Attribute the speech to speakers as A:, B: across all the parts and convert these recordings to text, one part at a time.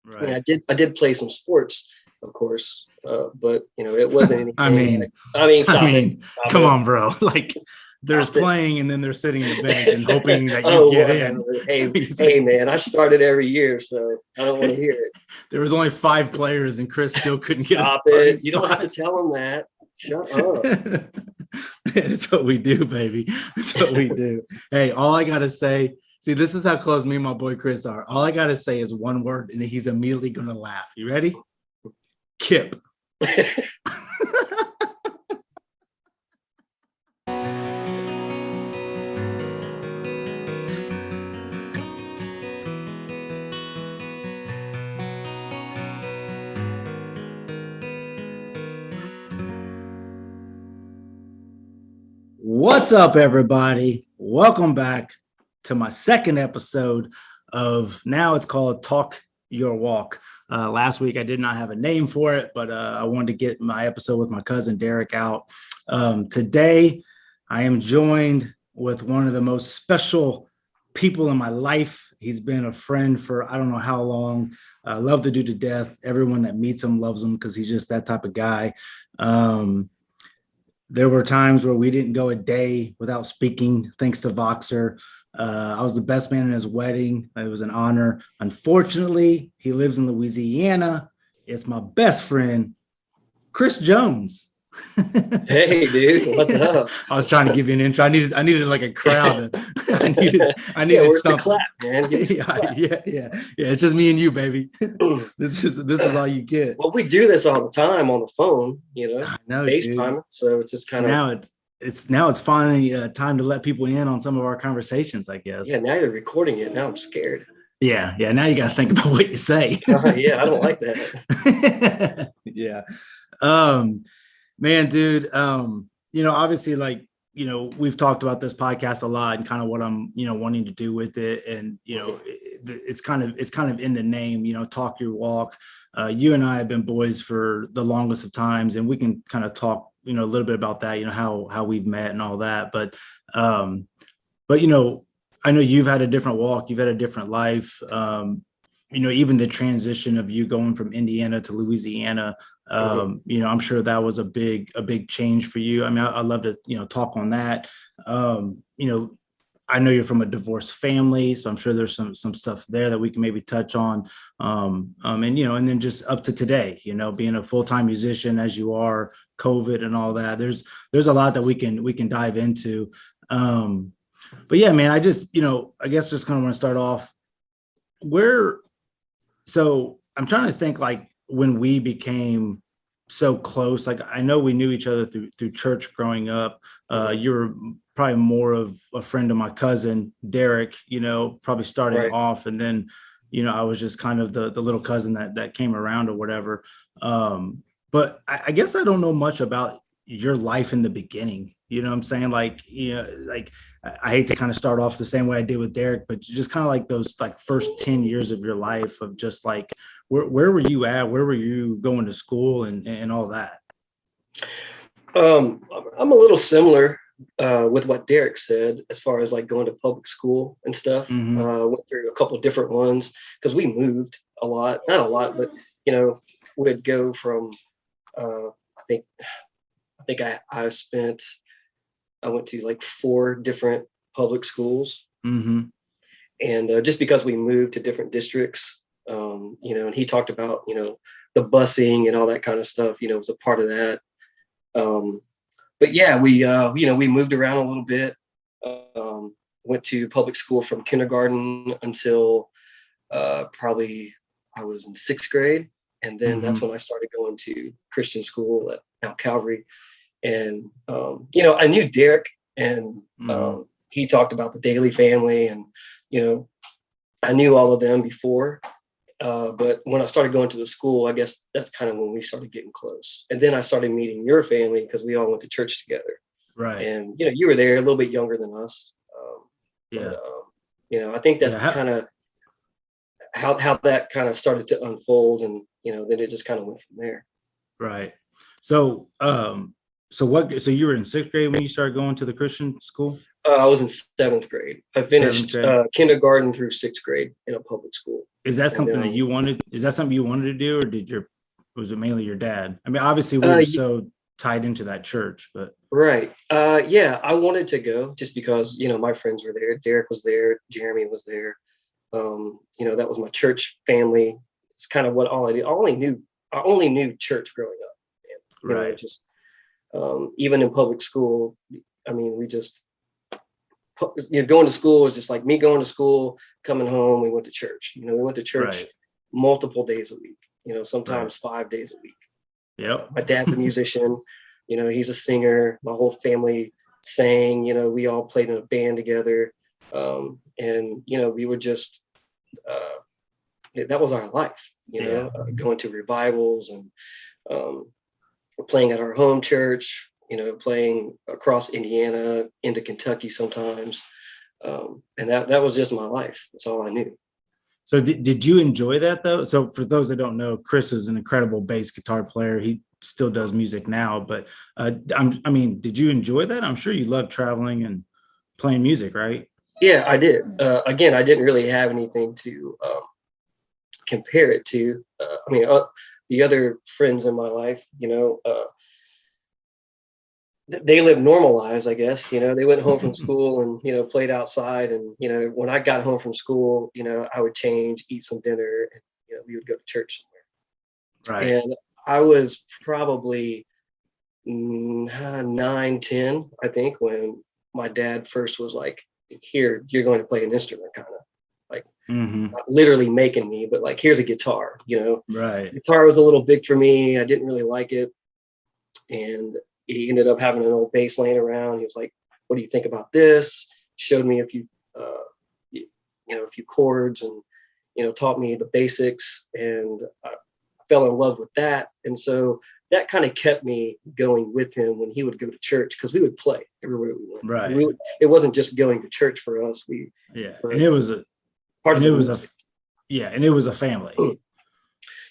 A: I mean,
B: Right.
A: I did play some sports, of course, but it wasn't
B: I
A: anything.
B: mean,
A: I mean,
B: I
A: stop it,
B: mean,
A: stop
B: come
A: it,
B: on, bro. Like there's
A: stop it.
B: playing and then they're sitting the bench and hoping that you
A: Oh,
B: get
A: whatever.
B: in. I
A: Hey,
B: mean, it's
A: hey,
B: like
A: man, I started every year, so I don't want to hear it.
B: there was only five players and Chris still couldn't get a
A: Stop
B: starting
A: it. You don't have to
B: spot.
A: tell them that. Shut up.
B: It's what we do, baby. It's what we do. Hey, all I gotta say, see, this is how close me and my boy Chris are. All I gotta say is one word, and he's immediately gonna laugh. You ready? Kip. What's up, everybody? Welcome back to my second episode of now it's called Talk Your Walk. Last week I did not have a name for it, but I wanted to get my episode with my cousin Derek out. Today I am joined with one of the most special people in my life. He's been a friend for I don't know how long. I love the dude to death. Everyone that meets him loves him because he's just that type of guy. There were times where we didn't go a day without speaking, thanks to Voxer. I was the best man in his wedding. It was an honor. Unfortunately, he lives in Louisiana. It's my best friend, Chris Jones.
A: Hey, dude, what's up?
B: I was trying to give you an intro. I needed like a crowd. I
A: Yeah,
B: needed
A: where's the clap,
B: something.
A: man? Give me some
B: Yeah,
A: clap.
B: yeah, yeah, yeah. It's just me and you, baby. This is all you get.
A: Well, we do this all the time on the phone,
B: I know, dude.
A: FaceTime. So it's just kind of,
B: Now it's finally time to let people in on some of our conversations, I
A: yeah,
B: guess.
A: now you're recording it. Now I'm scared.
B: Yeah, yeah. Now you got to think about what you say.
A: Yeah, I don't like that.
B: Yeah. Um, Man, dude. Obviously, like we've talked about this podcast a lot and kind of what I'm wanting to do with it, and
A: Mhm.
B: it's kind of in the name. Talk your walk. You and I have been boys for the longest of times, and we can kind of talk a little bit about that. How we've met and all that, um, but I know you've had a different walk, you've had a different life. Even the transition of you going from Indiana to Louisiana,
A: Mhm.
B: I'm sure that was a big change for you. I mean, I'd love to, talk on that. Um, you know, I know you're from a divorced family, so I'm sure there's some stuff there that we can maybe touch on. And then just up to today, being a full-time musician as you are, COVID and all that. There's a lot that we can dive into. But yeah, man, I guess just kind of want to start off where. So I'm trying to think like when we became so close. Like I know we knew each other through church growing up.
A: Mhm.
B: You were probably more of a friend of my cousin Derek. Probably starting
A: Right.
B: off, and then I was just kind of the little cousin that came around or whatever. But I guess I don't know much about your life in the beginning. You know what I'm saying? Like, like I hate to kind of start off the same way I did with Derek, but just kind of like those like first 10 years of your life of just like where were you at? Where were you going to school and all that?
A: Um, I'm a little similar with what Derek said as far as like going to public school and stuff.
B: Mm-hmm.
A: Went through a couple of different ones because we moved a lot, not a lot, but we'd go from I think I went to like four different public schools,
B: Mm-hmm.
A: and just because we moved to different districts, and he talked about the busing and all that kind of stuff, was a part of that. Um, but yeah, we moved around a little bit. Um, Went to public school from kindergarten until probably I was in sixth grade, and then that's
B: Mm-hmm.
A: when I started going to Christian school at Mount Calvary. And I knew Derek, and
B: Mm-hmm.
A: he talked about the Daily Family, and you know, I knew all of them before. But when I started going to the school, I guess that's kind of when we started getting close. And then I started meeting your family because we all went to church together.
B: Right.
A: And you were there a little bit younger than us, but
B: Yeah.
A: I think that's
B: Yeah.
A: kind of how that kind of started to unfold, and then it just kind of went from there.
B: Right. So, so you were in sixth grade when you started going to the Christian school?
A: I was in seventh grade. I
B: Seventh
A: finished
B: grade.
A: kindergarten through sixth grade in a public school,
B: Is that
A: and then
B: something that you wanted? Is that something you wanted to do, or was it mainly your dad? I mean, obviously we were
A: uh,
B: so tied into that church, but
A: right. Yeah, I wanted to go just because, my friends were there. Derek was there. Jeremy was there. That was my church family. It's kind of what all I did. I only knew church growing up. And,
B: right,
A: just even in public school, I mean, we just, going to school was just like me going to school, coming home, we went to church. We went to church
B: right,
A: multiple days a week,
B: right.
A: sometimes 5 days a week.
B: Yep.
A: My dad's a musician, he's a singer. My whole family sang, we all played in a band together. And, we would just, that was our life,
B: Yeah.
A: going to revivals and um, playing at our home church, playing across Indiana into Kentucky sometimes. And that was just my life. That's all I knew.
B: So did you enjoy that though? So for those that don't know, Chris is an incredible bass guitar player. He still does music now, but I mean, did you enjoy that? I'm sure you love traveling and playing music, right?
A: Yeah, I did. Again, I didn't really have anything to compare it to. The other friends in my life, they lived normal lives, I guess. They went home from school and played outside, and when I got home from school, I would change, eat some dinner, and we would go to church
B: Right.
A: somewhere. And I was probably 9, 10, I think, when my dad first was like, "Here, you're going to play an instrument," kind of like
B: Hmm.
A: not literally making me, but like, "Here's a guitar."
B: Right.
A: Guitar was a little big for me. I didn't really like it, and he ended up having an old bass laying around. He was like, "What do you think about this?" Showed me a few chords, and taught me the basics, and I fell in love with that. And so that kind of kept me going with him when he would go to church, because we would play everywhere we went.
B: Right.
A: It wasn't just going to church for us. We
B: Yeah.
A: were
B: And it was a
A: part
B: and
A: of
B: it
A: the
B: was a
A: music.
B: yeah, and it was a family,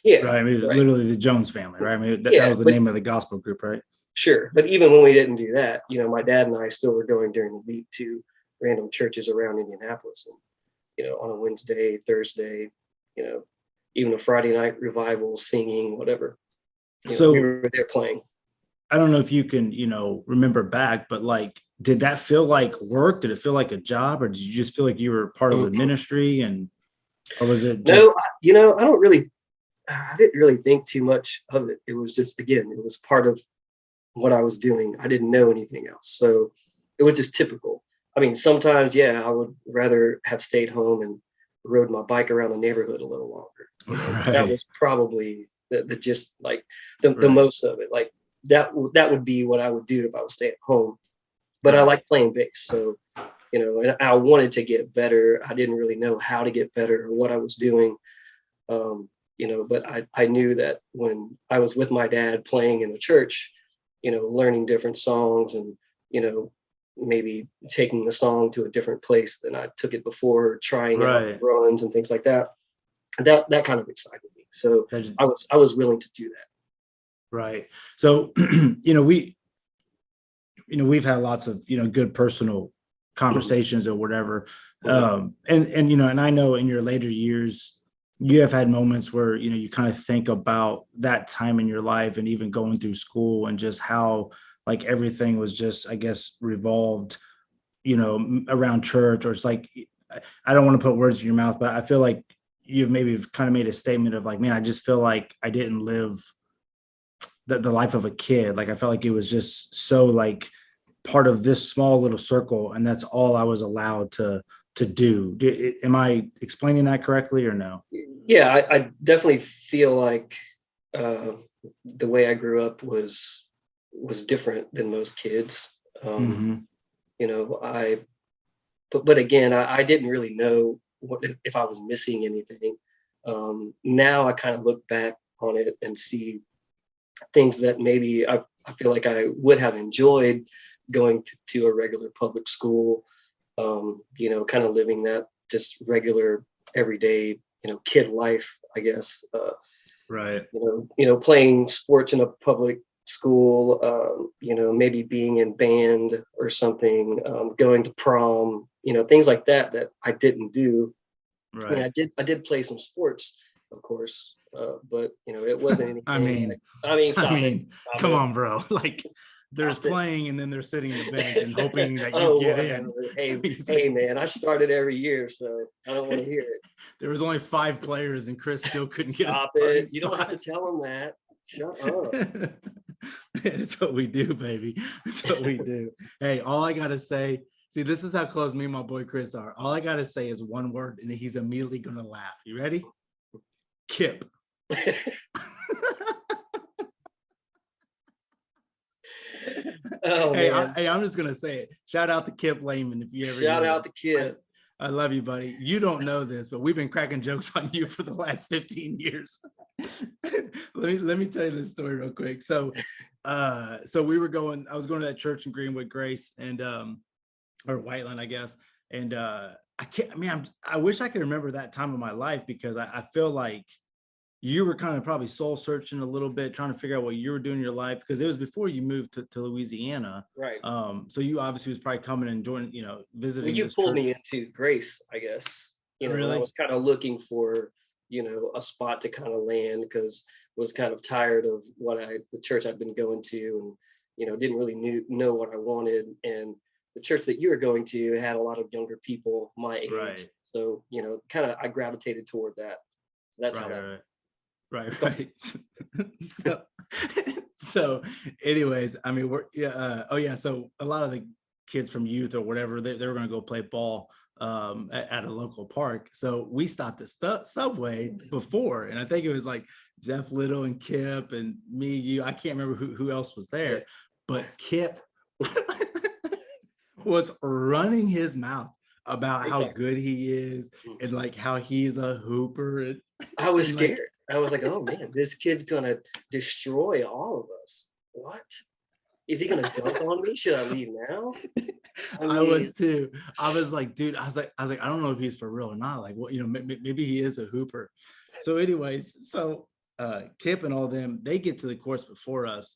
A: Yeah,
B: right? I mean, it was
A: right.
B: literally the Jones family, right? I mean, that
A: Yeah,
B: was the
A: but
B: name of the gospel group, right?
A: sure. But even when we didn't do that, my dad and I still were going during the week to random churches around Indianapolis, and on a Wednesday, Thursday, you know, even a Friday night revival, singing, whatever. We
B: So
A: were there playing.
B: I don't know if you can, remember back, but like, did that feel like work? Did it feel like a job, or did you just feel like you were part of the
A: Mhm.
B: ministry, and or was it just
A: No, I didn't really think too much of it. It was just, again, it was part of what I was doing. I didn't know anything else. So it was just typical. I mean, sometimes, yeah, I would rather have stayed home and rode my bike around the neighborhood a little longer. That
B: right,
A: was probably the just like the
B: right,
A: most of it. Like that would be what I would do if I was staying at home. But I
B: right,
A: like playing bass. So, and I wanted to get better. I didn't really know how to get better or what I was doing. But I knew that when I was with my dad playing in the church, learning different songs, and, you know, maybe taking the song to a different place than I took it before, trying out
B: right.
A: runs and things like that. That kind of excited me. So
B: That's-
A: I was willing to do that.
B: right. So, we've had lots of good personal
A: Mhm.
B: conversations or whatever,
A: Right.
B: and I know in your later years you have had moments where you kind of think about that time in your life and even going through school and just how like everything was just, I guess, revolved around church, or it's like, I don't want to put words in your mouth, but I feel like you've maybe kind of made a statement of like, man, I just feel like I didn't live the life of a kid. Like I felt like it was just so like part of this small little circle, and that's all I was allowed to do. Am I explaining that correctly or no?
A: Yeah, I definitely feel like uh, the way I grew up was different than most kids. Um,
B: Hmm.
A: I but again, I didn't really know what if I was missing anything. Now I kind of look back on it and see things that maybe I feel like I would have enjoyed going to a regular public school. Kind of living that just regular everyday kid life, I guess.
B: Right.
A: Playing sports in a public school, maybe being in band or something, going to prom, things like that that I didn't do. I mean,
B: Right.
A: I did play some sports, of course, but it wasn't
B: I
A: anything
B: mean,
A: like. I mean,
B: I
A: stop it,
B: mean,
A: stop
B: come
A: it,
B: on, bro. Like there's
A: stop it.
B: playing and then they're sitting the bench and hoping that you
A: Oh,
B: get
A: whatever.
B: in. I
A: Hey,
B: mean, it's
A: hey,
B: like
A: man, I started every year, so I don't want to hear it.
B: there was only 5 players and Chris still couldn't get a
A: Stop
B: starting
A: it. You don't have to
B: spot.
A: tell them that. Shut up.
B: It's what we do, baby. It's what we do. Hey, all I gotta say, see, this is how close me and my boy Chris are. All I gotta say is one word, and he's immediately gonna laugh. You ready? Kip.
A: Oh
B: Hey,
A: man.
B: I'm just gonna say it. Shout out to Kip Lehman if you ever
A: Shout
B: hear
A: out
B: this.
A: to Kid.
B: I love you, buddy. You don't know this, but we've been cracking jokes on you for the last 15 years. let me tell you this story real quick. So we were going, I was going to that church in Greenwood Grace and or Whiteland, I guess. And I can't, I mean, I wish I could remember that time of my life because I feel like you were kind of probably soul searching a little bit, trying to figure out what you were doing in your life because it was before you moved to Louisiana.
A: Right.
B: So you obviously was probably coming and joining,
A: Well,
B: visiting
A: you
B: this
A: pulled
B: church.
A: me into Grace, I guess. When I
B: Really?
A: was kind of looking for, a spot to kind of land because was kind of tired of the church I'd been going to and, didn't really know what I wanted. And the church that you were going to had a lot of younger people my age.
B: Right.
A: So, kind of I gravitated toward that. So that's how
B: Right.
A: that.
B: Right. Right.
A: Go.
B: Right. so, so anyways, I mean, oh yeah. So a lot of the kids from youth or whatever, they were going to go play ball at a local park. So we stopped at Subway before. And I think it was like Jeff Little and Kip and me, you, I can't remember who else was
A: Yeah.
B: there, but Kip was running his mouth about how
A: Exactly.
B: good he is and like how he's a hooper
A: I was
B: and like
A: scared. I was like, oh man, this kid's gonna destroy all of us. What? Is he gonna dunk on me? Should I leave now? I
B: I
A: mean,
B: was too. I was like, dude, I was like, I don't know if he's for real or not. Like, what, maybe he is a hooper. So, anyways, Kip and all them, they get to the course before us.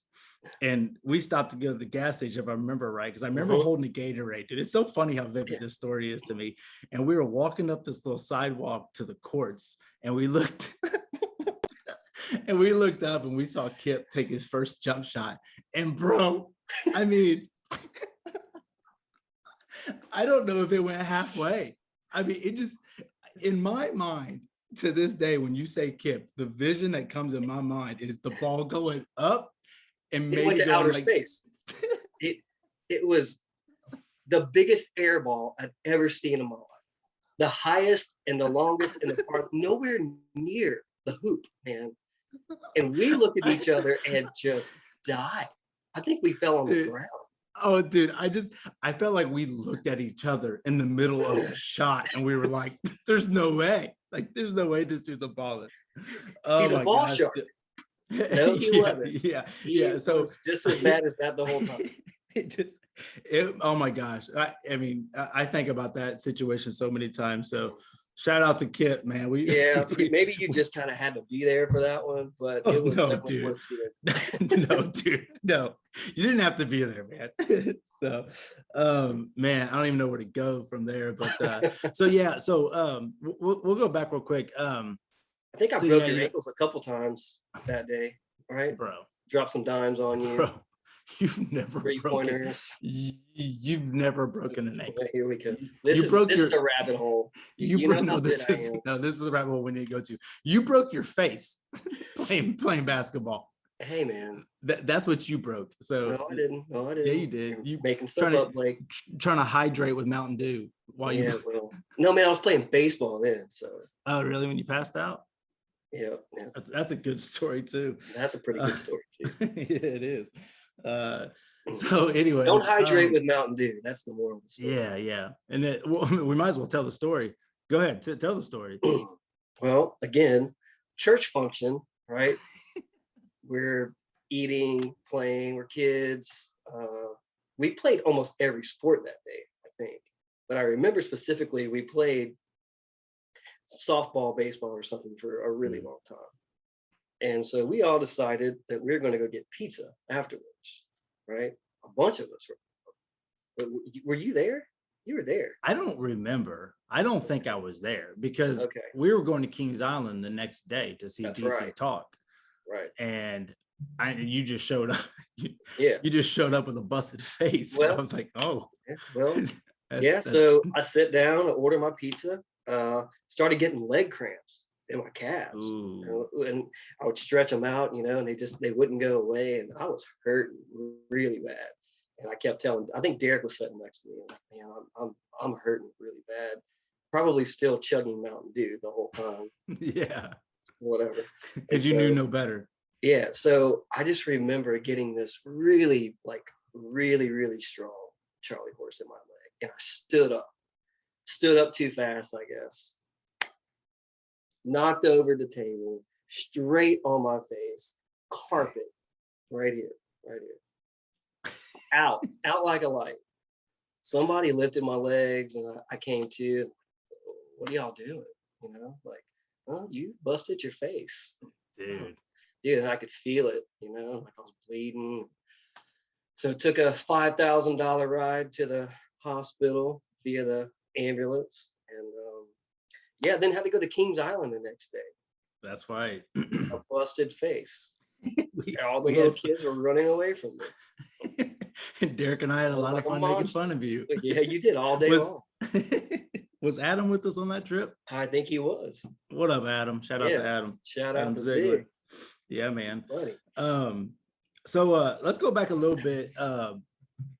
B: And we stopped to go to the gas station, if I remember right, because I remember holding a Gatorade. Dude, it's so funny how vivid
A: yeah.
B: this story is to me. And we were walking up this little sidewalk to the courts, and we looked and we looked up and we saw Kip take his first jump shot. And bro, I mean, I don't know if it went halfway. I mean, it just, in my mind, to this day, when you say Kip, the vision that comes in my mind is the ball going up and
A: It went
B: maybe
A: to
B: going
A: outer
B: like,
A: space. It was the biggest air ball I've ever seen in my life. The highest and the longest in the park, nowhere near the hoop, man. And we looked at each other and just died. I think we fell on the
B: dude,
A: ground.
B: oh, dude, I felt like we looked at each other in the middle of the shot and we were like, there's no way. Like, there's no way this dude's a baller. Oh
A: He's a
B: my
A: ball
B: gosh.
A: shark. No, he wasn't.
B: Yeah.
A: He
B: So
A: was just as bad as that the whole time.
B: oh my gosh. I mean, I think about that situation so many times. So shout out to Kip, man.
A: Yeah, maybe you just kind of had to be there for that one, but
B: oh,
A: it was
B: no,
A: definitely
B: dude.
A: worth seeing.
B: No, dude, no, you didn't have to be there, man. So man, I don't even know where to go from there, but so yeah, so we'll go back real quick.
A: I think I
B: So
A: broke
B: yeah,
A: your ankles a couple times that day, right?
B: bro,
A: Drop some dimes on you,
B: you've never
A: three
B: broken,
A: pointers.
B: you've never broken an ankle.
A: Here we go.
B: You broke
A: This is
B: your,
A: a rabbit hole. You know how good I am.
B: no, this is the rabbit hole we need to go to. You broke your face playing basketball.
A: Hey man.
B: That's what you broke. So
A: No, I didn't. No, I didn't.
B: yeah, you did.
A: You're
B: You
A: making stuff up, Blake.
B: trying to hydrate with Mountain Dew while
A: Yeah,
B: you.
A: well, no man, I was playing baseball then, so
B: Oh, really? When you passed out?
A: yeah.
B: That's a good story too.
A: That's a pretty good story too.
B: Yeah, it is. So anyways,
A: Don't hydrate with Mountain Dew. That's the moral of the story.
B: yeah. And then we might as well tell the story. Go ahead, tell the story.
A: Well, again, church function, right? We're eating, playing, we're kids. We played almost every sport that day, I think. But I remember specifically we played softball, baseball, or something for a really long time. And so we all decided that we were going to go get pizza afterwards, right? A bunch of us were. Were you there? You were there.
B: I don't remember. I don't think I was there because
A: Okay,
B: we were going to Kings Island the next day to see
A: that's
B: DC
A: right.
B: Talk,
A: Right.
B: and you just showed up. You,
A: Yeah.
B: you just showed up with a busted face, and I
A: Well,
B: was like, "Oh,
A: yeah, well,
B: that's
A: yeah.
B: that's
A: So I sit down, order my pizza, started getting leg cramps in my calves.
B: ooh,
A: And I would stretch them out, and they wouldn't go away. And I was hurting really bad. And I kept telling, I think Derek was sitting next to me. And like, man, I'm hurting really bad. Probably still chugging Mountain Dew the whole time,
B: yeah,"
A: whatever. And
B: because you knew
A: so,
B: no better.
A: yeah, so I just remember getting this really, like, really, really strong Charlie horse in my leg. And I stood up too fast, I guess, knocked over the table, straight on my face,
B: Dang.
A: carpet right here, out like a light. Somebody lifted my legs and I came to. What are y'all doing? Like, oh, you busted your face. Oh,
B: Dude.
A: dude, and I could feel it, like I was bleeding. So took a $5,000 ride to the hospital via the ambulance. And yeah, then had to go to Kings Island the next day.
B: That's right.
A: A busted face.
B: we,
A: All the
B: we
A: little
B: had
A: kids were running away from me.
B: Derek and I had
A: I
B: a
A: was
B: lot
A: like
B: of
A: a
B: fun making
A: monster.
B: fun of you.
A: Yeah, you did all day
B: Was
A: long.
B: was Adam with us on that trip?
A: I think he was.
B: What up, Adam? Shout out to
A: Yeah.
B: Adam.
A: Shout out
B: Adam
A: to
B: Ziegler.
A: Zig.
B: Yeah, man.
A: Funny.
B: So let's go back a little bit.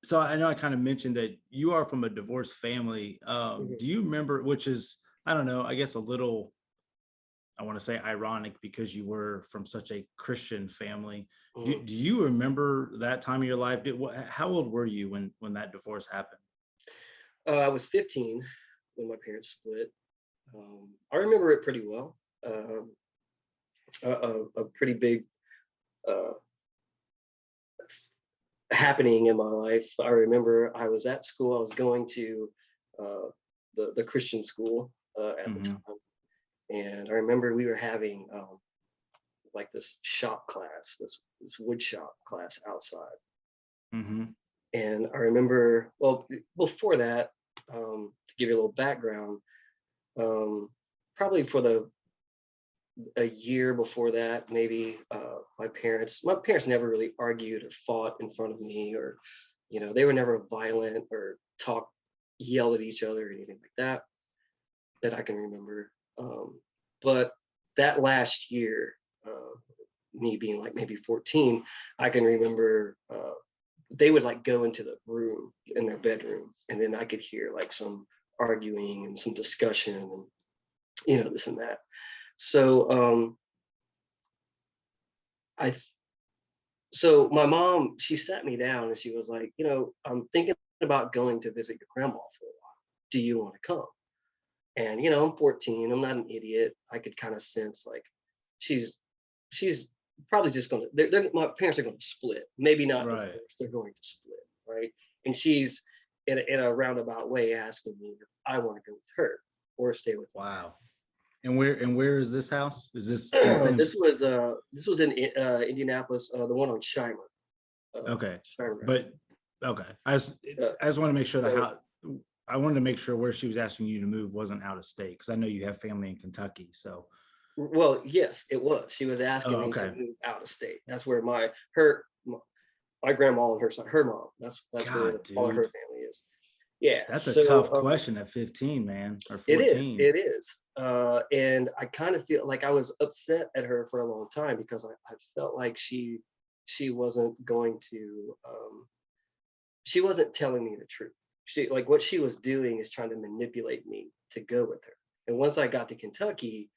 B: So I know I kind of mentioned that you are from a divorced family.
A: Mhm.
B: Do you remember, which is, I don't know, I guess a little, I want to say ironic because you were from such a Christian family. Do,
A: Mhm.
B: do you remember that time of your life? How old were you when that divorce happened?
A: I was 15 when my parents split. I remember it pretty well. A pretty big uh, happening in my life. I remember I was at school. I was going to uh, the Christian school at the
B: Hmm.
A: time, and I remember we were having like this shop class, this wood shop class outside.
B: Hmm.
A: And I remember, well, before that, to give you a little background, probably for the a year before that, maybe my parents never really argued or fought in front of me, or they were never violent or yelled at each other or anything like that I can remember. But that last year, uh, me being like maybe 14, I can remember they would like go into the room in their bedroom, and then I could hear like some arguing and some discussion, and this and that. So I so my mom, she sat me down and she was like, I'm thinking about going to visit your grandma for a while. Do you want to come? And I'm 14. I'm not an idiot. I could kind of sense like she's she's probably just gonna. My parents are going to split. Maybe not
B: Right.
A: divorce. They're going to split, right? And she's in a roundabout way asking me if I want to go with her or stay with my
B: Wow. And where is this house? Is this in the
A: dad.
B: same?
A: This was in Indianapolis, the one on Schuyler.
B: Okay,
A: Schuyler.
B: but okay.
A: Uh,
B: I just want to make sure the
A: so
B: how I wanted to make sure where she was asking you to move wasn't out of state because I know you have family in Kentucky. So,
A: Well, yes, it was. She was asking
B: oh,
A: me to
B: okay.
A: move out of state. That's where my grandma and her mom. That's where
B: God,
A: all of her
B: dude,
A: family is. Yeah.
B: that's a
A: So
B: tough question at 15, man, or
A: it is.
B: 14.
A: It is. And I kind of feel like I was upset at her for a long time because I felt like she wasn't going to. She wasn't telling me the truth. She like what she was doing is trying to manipulate me to go with her. And once I got to Kentucky,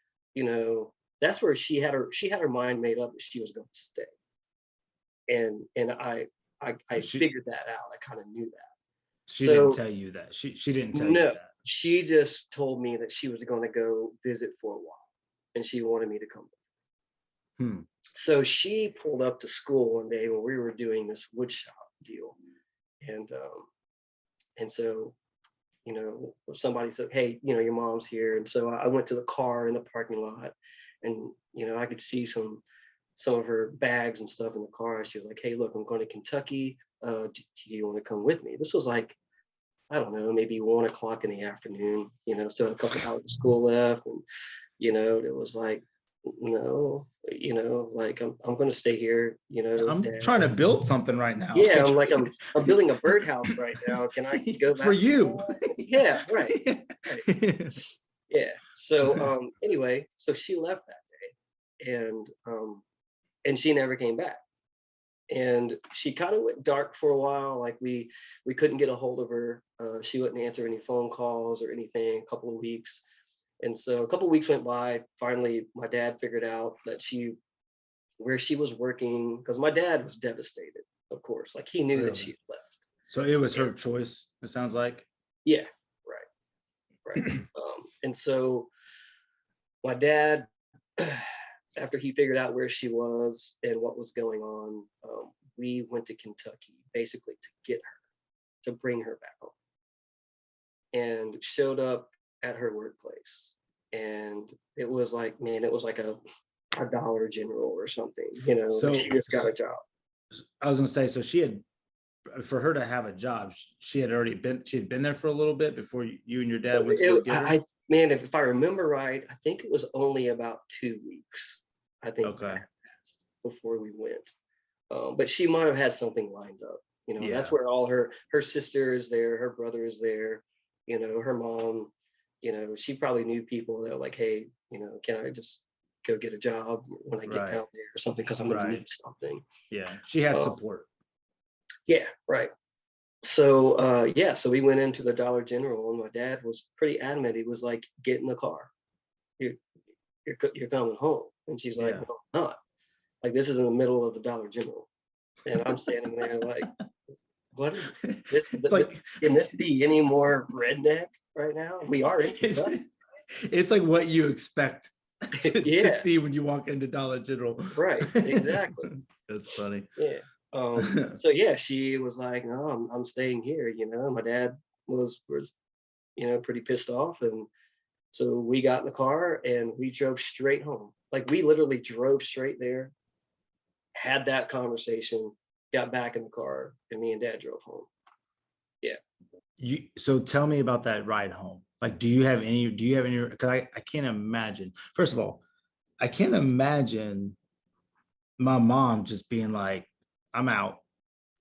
A: that's where she had her mind made up that she was going to stay. And I
B: She
A: figured that out. I kind of knew that.
B: she didn't
A: So
B: tell you that. She didn't tell you
A: no,
B: that.
A: she just told me that she was going to go visit for a while, and she wanted me to come.
B: Hmm.
A: So she pulled up to school one day when we were doing this woodshop deal, and so somebody said, "Hey, your mom's here," and so I went to the car in the parking lot, and I could see some some of her bags and stuff in the car. She was like, "Hey, look, I'm going to Kentucky. Do you want to come with me?" This was like, I don't know, maybe 1 o'clock in the afternoon. Still had a couple hours of school left, and it was like, no, like I'm going to stay here.
B: I'm
A: Dad.
B: trying to build something right now.
A: Yeah, I'm building a birdhouse right now. Can I go
B: For
A: back to
B: you.
A: school? Yeah, right, right. Yeah. So anyway, so she left that day, and she never came back. And she kind of went dark for a while. Like we couldn't get a hold of her. She wouldn't answer any phone calls or anything. A couple of weeks, and so a couple of weeks went by. Finally, my dad figured out that where she was working, because my dad was devastated. Of course, like he knew that she
B: Really?
A: had left.
B: So it was her
A: And
B: choice, it sounds like.
A: yeah, right. And so my dad, after he figured out where she was and what was going on, we went to Kentucky basically to get her, to bring her back home, and showed up at her workplace. And it was like, man, it was like a Dollar General or something, like
B: So
A: she just got a job.
B: I was gonna say, so she had, for her to have a job, she had been there for a little bit before you and your dad went to go get her.
A: Man, if I remember right, I think it was only about 2 weeks. I think that
B: Okay.
A: had passed before we went. But she might have had something lined up. That's
B: Yeah.
A: where all her sister is there, her brother is there, her mom. She probably knew people that were like, hey, can I just go get a job when I get
B: Right.
A: down there or something, because I'm going to
B: Right.
A: need something.
B: Yeah. She had
A: Uh,
B: support.
A: yeah, right. So yeah, so we went into the Dollar General, and my dad was pretty adamant. He was like, "Get in the car. You're you're coming home." And she's like,
B: Yeah.
A: "No, I'm not. Like, this is in the middle of the Dollar General," and I'm standing there like, "What is this?
B: It's like
A: Can this be any more redneck right now? We are in
B: it's,
A: Kentucky."
B: it's like what you expect to
A: Yeah,
B: see when you walk into Dollar General.
A: right, exactly.
B: That's funny.
A: Yeah. So yeah, she was like, "No, I'm staying here." My dad was pretty pissed off, and so we got in the car and we drove straight home. Like we literally drove straight there, had that conversation, got back in the car, and me and dad drove home. Yeah.
B: So tell me about that ride home. Like, do you have any, because I can't imagine. First of all, I can't imagine my mom just being like, I'm out.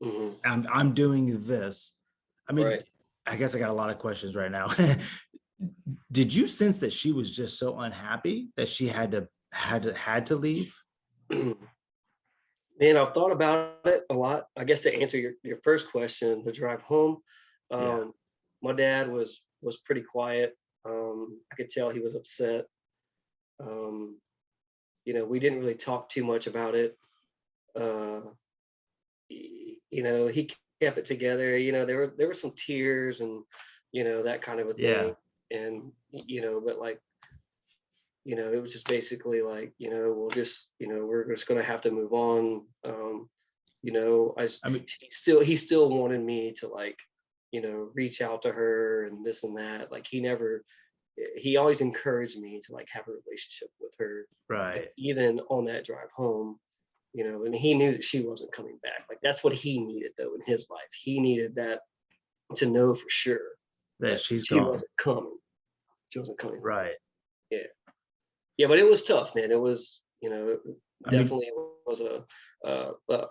A: Hmm.
B: I'm doing this. I mean,
A: Right.
B: I guess I got a lot of questions right now. Did you sense that she was just so unhappy that she had to leave?
A: Man, I've thought about it a lot. I guess to answer your first question, the drive home,
B: Yeah.
A: um, my dad was pretty quiet. I could tell he was upset. Um, we didn't really talk too much about it. Uh, he kept it together. There were some tears and that kind of a thing.
B: Yeah.
A: And but like it was just basically like we're just gonna have to move on.
B: I mean,
A: He still wanted me to like reach out to her and this and that. Like he always encouraged me to like have a relationship with her,
B: right.
A: even on that drive home. And he knew that she wasn't coming back. Like that's what he needed though in his life. He needed that, to know for sure
B: That
A: that
B: she's
A: she
B: gone.
A: wasn't coming. She wasn't coming home.
B: Right.
A: Yeah. Yeah, but it was tough, man. It was, it
B: I mean,
A: definitely was a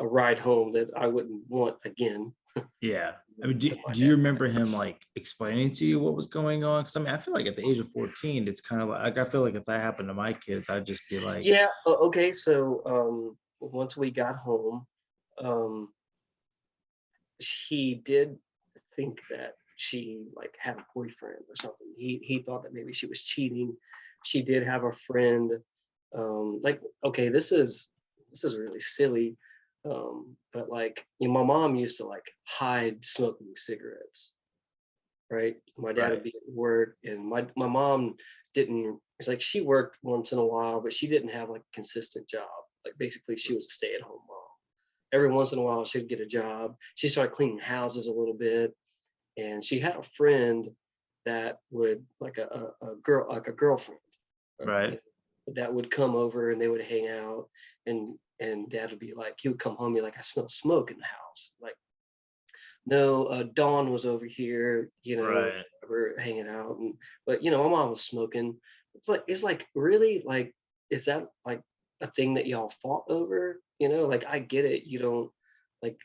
A: ride home that I wouldn't want again.
B: yeah. I mean, do,
A: With my
B: do
A: dad.
B: you remember him like explaining to you what was going on? Because I mean, I feel like at the age of 14, it's kind of like I feel like if that happened to my kids, I'd just be like,
A: Yeah. Okay. So once we got home, um, he did think that she like had a boyfriend or something. He thought that maybe she was cheating. She did have a friend. Like, okay, this is really silly. But like, my mom used to like hide smoking cigarettes, right? My dad would
B: right,
A: be at work, and my mom didn't. It's like she worked once in a while, but she didn't have like a consistent job. Like basically, she was a stay-at-home mom. Every once in a while, she'd get a job. She started cleaning houses a little bit, and she had a friend that would like a girl, like a girlfriend, uh, you
B: right.
A: know, that would come over and they would hang out, and dad would be like, he would come home and be like, I smell smoke in the house. Like, no, Dawn was over here,
B: Right.
A: we're hanging out, and but my mom was smoking. It's like really, like, is that like a thing that y'all fought over? Like, I get it. You don't like.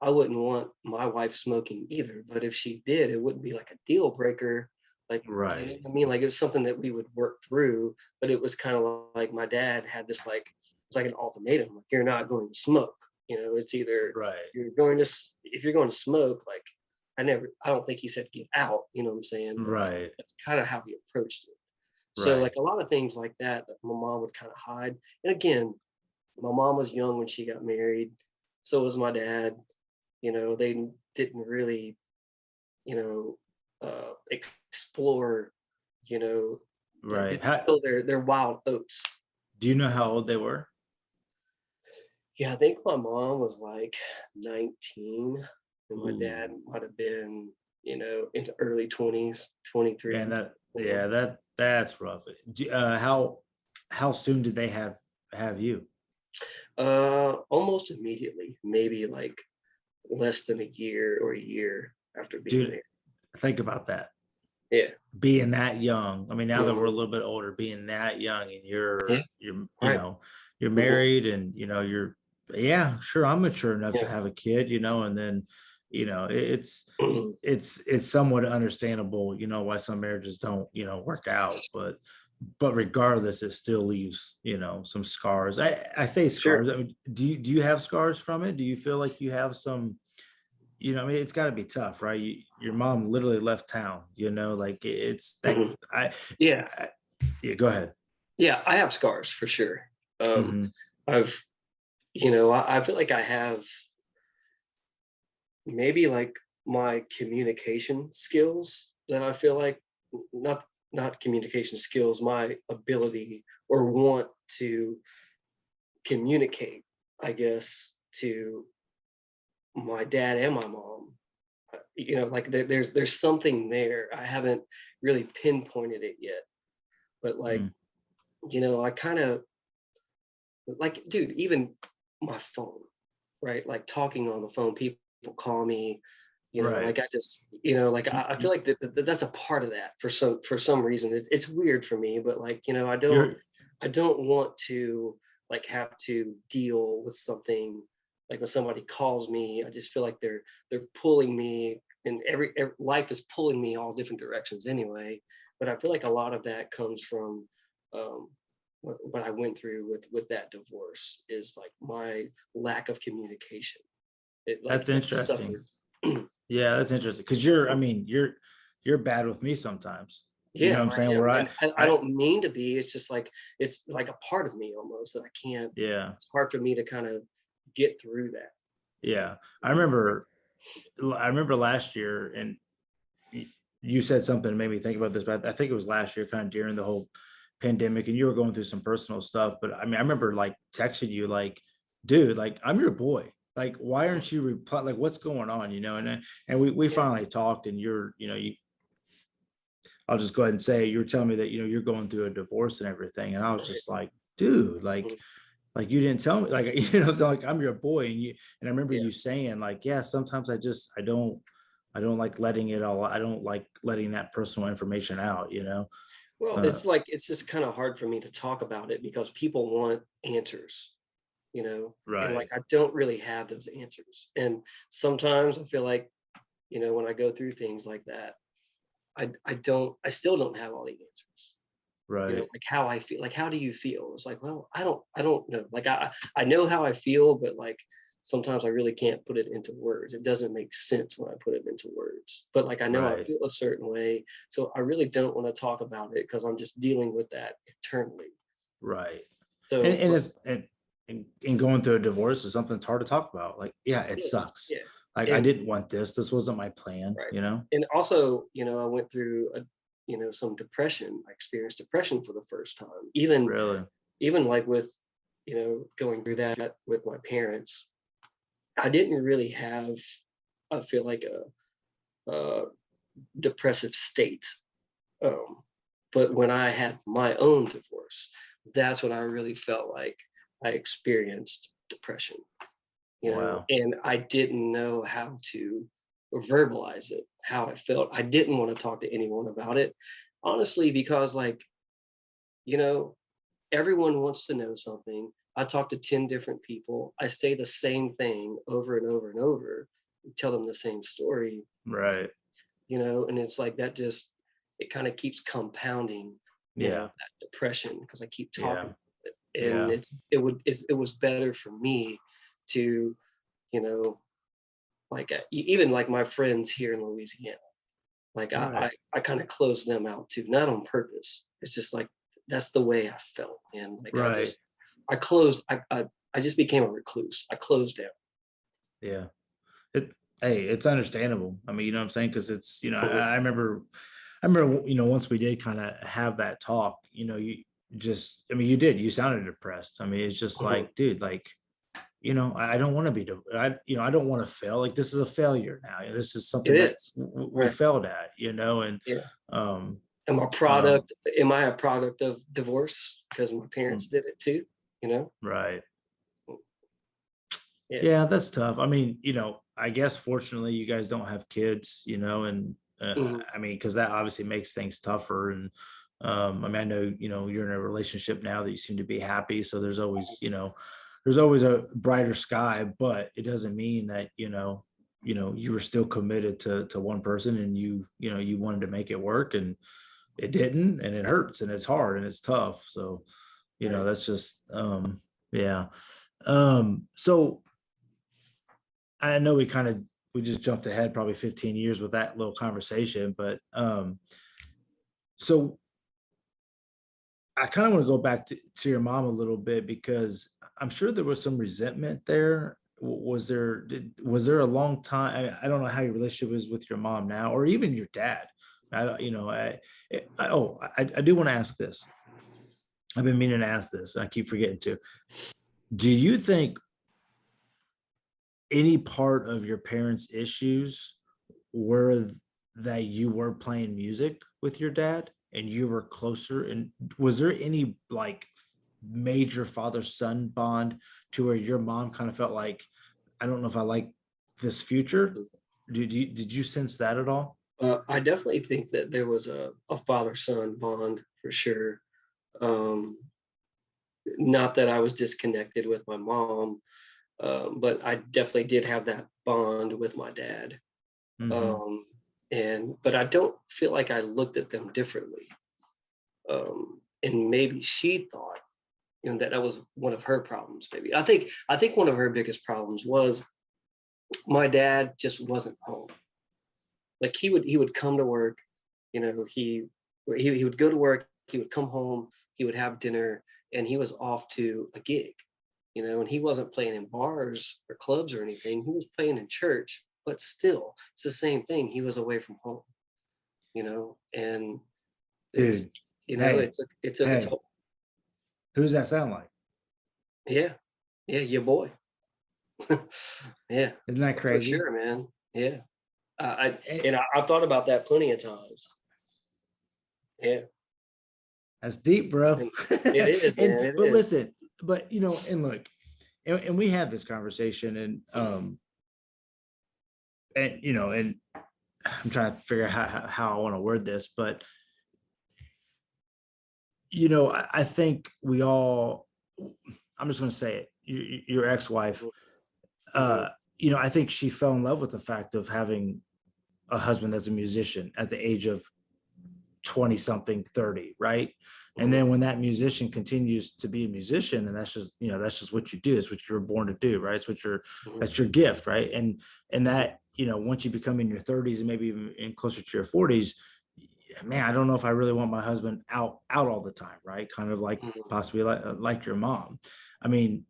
A: I wouldn't want my wife smoking either, but if she did, it wouldn't be like a deal breaker. Like, you know
B: Right.
A: what I mean? Like, it was something that we would work through, but it was kind of like my dad had this, like, it was like an ultimatum, like, you're not going to smoke. It's either
B: Right.
A: if you're going to smoke, like, I don't think he said get out, you know what I'm saying? But like,
B: Right.
A: that's kind of how he approached it. So
B: Right.
A: like a lot of things like that my mom would kind of hide. And again, my mom was young when she got married. So was my dad. They didn't really, explore, you know, like,
B: Right.
A: didn't spill their wild oats.
B: Do you know how old they were?
A: Yeah, I think my mom was like 19, and my dad
B: Ooh,
A: might have been, into early 20s, 23,
B: man, that,
A: 24.
B: yeah, that's rough. How soon did they have you?
A: Almost immediately, maybe like less than a year or a year after being
B: Dude,
A: married.
B: think about that.
A: Yeah.
B: Being that young. I mean, now that we're a
A: Mhm.
B: little bit older, being that young and
A: Yeah. Right.
B: you're
A: Mhm.
B: married and you're, yeah, sure, I'm mature enough to
A: Yeah.
B: have a kid, and then, it's
A: Mhm.
B: it's somewhat understandable, why some marriages don't, work out, but regardless, it still leaves, some scars. I say
A: Sure.
B: scars. I mean, do you have scars from it? Do you feel like you have some, I mean, it's got to be tough, right? Your mom literally left town, like it's that.
A: Mhm. Yeah.
B: I yeah, go ahead.
A: Yeah, I have scars for sure. Um,
B: Hmm.
A: I've, I feel like I have maybe like my communication skills that I feel like, not communication skills, my ability or want to communicate, I guess, to my dad and my mom. Like, there's something there. I haven't really pinpointed it yet, but like,
B: Mm,
A: I kind of like, dude, even my phone, right? Like, talking on the phone, people call me,
B: right.
A: like, I just, like, I feel
B: You,
A: like that's a part of that for some reason. It's weird for me, but like,
B: you're
A: I don't want to, like, have to deal with something, like when somebody calls me. I just feel like they're pulling me, and every life is pulling me all different directions anyway. But I feel like a lot of that comes from, um, what I went through with that divorce, is like my lack of communication. It
B: That's
A: like that
B: interesting.
A: suffered.
B: Yeah, that's interesting because I mean, you're bad with me sometimes. You know
A: Yeah,
B: what I'm
A: I
B: saying?
A: am,
B: Where
A: and I
B: I,
A: don't mean to be. It's just like, it's like a part of me almost that I can't.
B: yeah,
A: It's hard for me to kind of get through that.
B: yeah. I remember last year, and y- you said something that made me think about this, but I think it was last year, kind of during the whole pandemic, and you were going through some personal stuff. But I mean, I remember like texting you, like, dude, like, I'm your boy. Like, why
A: Yeah,
B: aren't you reply? Like, what's going on? And we
A: yeah,
B: finally talked, and I'll just go ahead and say, you were telling me that, you're going through a divorce and everything. And I was
A: right.
B: just like, dude,
A: Mhm.
B: like you didn't tell me, like, it's like, I'm your boy. And I remember
A: Yeah.
B: you saying, like, yeah, sometimes I don't like letting it all, I don't like letting that personal information out.
A: Well,
B: Uh,
A: it's just kind of hard for me to talk about it because people want answers, and like,
B: right.
A: I don't really have those answers. And sometimes I feel like, when I go through things like that, I still don't have all the answers.
B: Right.
A: Like, how I feel, like, how do you feel? It's like, well, I don't know. Like, I know how I feel, but like, sometimes I really can't put it into words. It doesn't make sense when I put it into words. But like, I know I
B: Right.
A: feel a certain way, so I really don't want to talk about it because I'm just dealing with that internally.
B: Right. And,
A: So,
B: and
A: but
B: it's, and going through a divorce is something that's hard to talk about. Like, yeah, it
A: yeah,
B: sucks.
A: yeah,
B: Like, I
A: and
B: didn't want this. This wasn't my plan,
A: right,
B: you know?
A: and also, I went through some depression. I experienced depression for the first time,
B: Really.
A: even like with, going through that with my parents. I didn't really have, I feel like, a depressive state. Um, but when I had my own divorce, that's when I really felt like I experienced depression,
B: Wow.
A: and I didn't know how to verbalize it, how I felt. I didn't want to talk to anyone about it, honestly, because like, you know, everyone wants to know something. I talk to 10 different people. I say the same thing over and over and over, tell them the same story,
B: Right.
A: and it's like that just it kind of keeps compounding,
B: Yeah.
A: that depression because I keep talking
B: Yeah.
A: about it. And
B: Yeah.
A: it was better for me to, you know, like even like my friends here in Louisiana, like
B: Right.
A: I kind of closed them out too, not on purpose. It's just like that's the way I felt, and like
B: Right.
A: I closed. I just became a recluse. I closed down.
B: Yeah. It, hey, it's understandable. I mean, you know what I'm saying? Because it's,
A: Mhm.
B: I remember, once we did kind of have that talk, you just, I mean, you did, you sounded depressed. I mean, it's just
A: Mhm.
B: like, dude, like, I don't want to be, I don't want to fail. Like, this is a failure now. This is
A: It
B: something that
A: is
B: we
A: right.
B: failed at, and,
A: Yeah.
B: um, um,
A: Am I a product of divorce because my
B: mm,
A: parents did it too? You know?
B: right.
A: Yeah.
B: Yeah, that's tough. I mean, I guess fortunately you guys don't have kids, and
A: Mhm.
B: I mean, because that obviously makes things tougher. And I mean, I know, you're in a relationship now that you seem to be happy. So there's always a brighter sky, but it doesn't mean that, you were still committed to one person, and you wanted to make it work, and it didn't, and it hurts, and it's hard, and it's tough. So,
A: Right.
B: that's just, yeah. So I know we just jumped ahead probably 15 years with that little conversation, but so I kind of want to go back to your mom a little bit, because I'm sure there was some resentment there. Was there a long time? I don't know how your relationship is with your mom now, or even your dad. I don't, I do want to ask this. I've been meaning to ask this. I keep forgetting to. Do you think any part of your parents' issues were that you were playing music with your dad and you were closer? And was there any like major father son bond to where your mom kind of felt like, I don't know if I like this future? Did you sense that at all?
A: I definitely think that there was a father son bond for sure. Um, Not that I was disconnected with my mom, but I definitely did have that bond with my dad.
B: Mm-hmm.
A: Um, but I don't feel like I looked at them differently. And maybe she thought, that was one of her problems. Maybe I think one of her biggest problems was my dad just wasn't home. Like he would come to work, you know, he would go to work, he would come home, he would have dinner, and he was off to a gig, and he wasn't playing in bars or clubs or anything. He was playing in church, but still, it's the same thing. He was away from home, and it's
B: Dude, hey,
A: it took a
B: hey,
A: toll.
B: who's that sound like?
A: Yeah, yeah, your boy. Yeah,
B: Isn't that
A: for
B: crazy?
A: sure, man. Yeah,
B: Eh,
A: I've thought about that plenty of times. Yeah,
B: That's deep, bro.
A: and it is, man. It
B: But
A: is.
B: listen, but and look, and we had this conversation, and I'm trying to figure out how I want to word this, but I think we all, I'm just going to say it, your ex-wife,
A: Mm-hmm.
B: uh I think she fell in love with the fact of having a husband that's a musician at the age of 20 something, 30, right? And
A: Hmm.
B: then when that musician continues to be a musician, and that's just what you do, it's what you were born to do, right? It's what
A: Hmm.
B: that's your gift, right? And
A: Hmm.
B: that, once you become in your 30s and maybe even in closer to your 40s, man, I don't know if I really want my husband out all the time, right? Kind of like
A: Hmm.
B: possibly like your mom. I mean,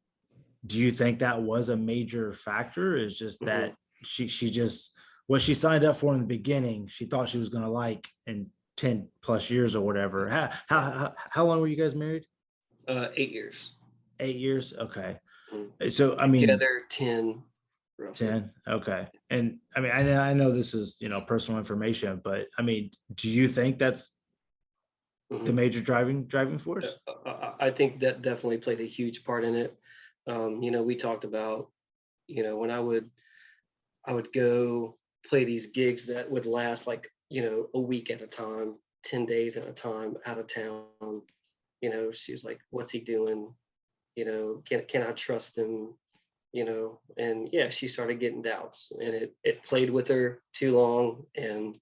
B: do you think that was a major factor? Is just
A: Hmm.
B: that she just, what she signed up for in the beginning, she thought she was going to like in 10 plus years or whatever. How long were you guys married?
A: 8 years.
B: 8 years. Okay.
A: Mhm.
B: So I mean,
A: Together 10, roughly.
B: 10. Okay. And I mean, I know this is, personal information, but I mean, do you think that's the
A: Mhm.
B: major driving force?
A: I think that definitely played a huge part in it. We talked about, when I would go play these gigs that would last like, a week at a time, 10 days at a time out of town. She was like, what's he doing? Can I trust him? And yeah, she started getting doubts, and it played with her too long, and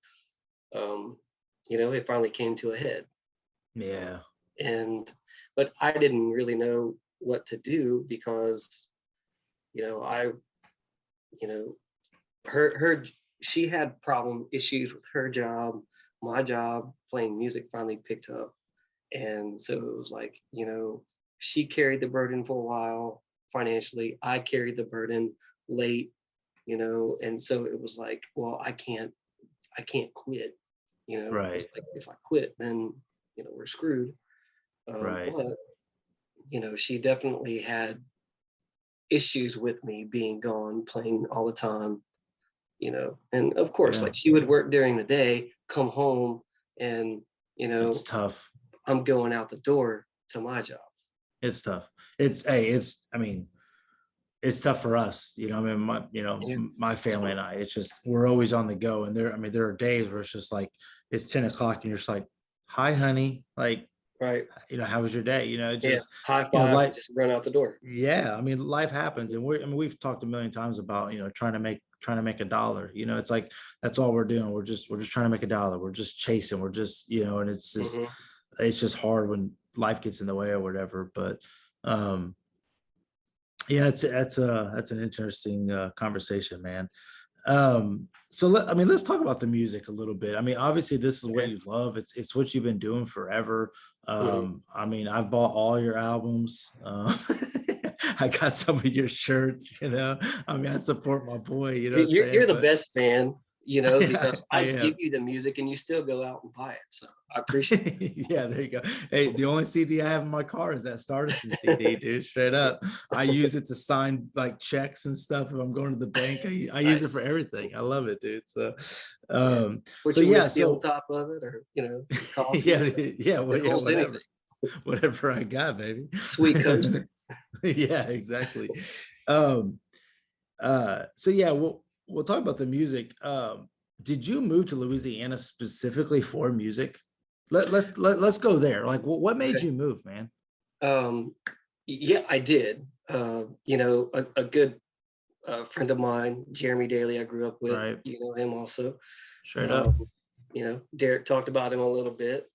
A: um, it finally came to a head. Um,
B: Yeah.
A: and but I didn't really know what to do because I you know her she had problem issues with her job. My job playing music finally picked up, and so it was like, she carried the burden for a while financially. I carried the burden late, and so it was like, well, I can't quit, because
B: Right.
A: like if I quit, then we're screwed.
B: Right.
A: But she definitely had issues with me being gone, playing all the time, and of course,
B: Yeah.
A: like she would work during the day, come home, and you
B: It's
A: know,
B: tough.
A: I'm going out the door to my job.
B: It's tough. It's hey, it's I mean, it's tough for us. I mean,
A: Yeah.
B: my family and I, it's just we're always on the go. And there are days where it's just like it's 10 o'clock and you're just like, hi, honey. Like,
A: Right.
B: how was your day?
A: Yeah.
B: Just,
A: High five and
B: like,
A: just run out the door.
B: yeah, I mean, life happens, and we've talked a million times about trying to make a dollar. It's like that's all we're doing. We're just trying to make a dollar. We're just chasing. We're just and
A: Hmm.
B: it's just hard when life gets in the way or whatever. But um, yeah, that's an interesting conversation, man. So let's talk about the music a little bit. I mean, obviously this is what
A: Okay.
B: you love. It's what you've been doing forever.
A: Hmm.
B: I mean, I've bought all your albums. I got some of your shirts, I mean, I support my boy, you know what I'm
A: You're
B: saying?
A: the
B: But
A: best fan,
B: yeah,
A: because
B: I
A: I give
B: am.
A: you the music and you still go out and buy it. So I appreciate
B: Yeah, there you go. Hey, the only CD I have in my car is that Stardust CD, dude. Straight up. I use it to sign like checks and stuff. If I'm going to the bank, I use it for
A: Nice.
B: everything. I love it, dude. So,
A: Yeah. Put
B: so
A: your
B: yeah,
A: whiskey on
B: so
A: top of it, or some coffee.
B: yeah, yeah, well,
A: It
B: yeah,
A: holds anything.
B: whatever I got, baby.
A: Sweet coaster.
B: Yeah, exactly. Um, so yeah, we'll talk about the music. Did you move to Louisiana specifically for music? Let's go there. Like, what made
A: Okay.
B: you move, man?
A: Um, yeah, I did. A good friend of mine, Jeremy Daly, I grew up with.
B: Right,
A: You know him also.
B: straight up.
A: Um, Derek talked about him a little bit.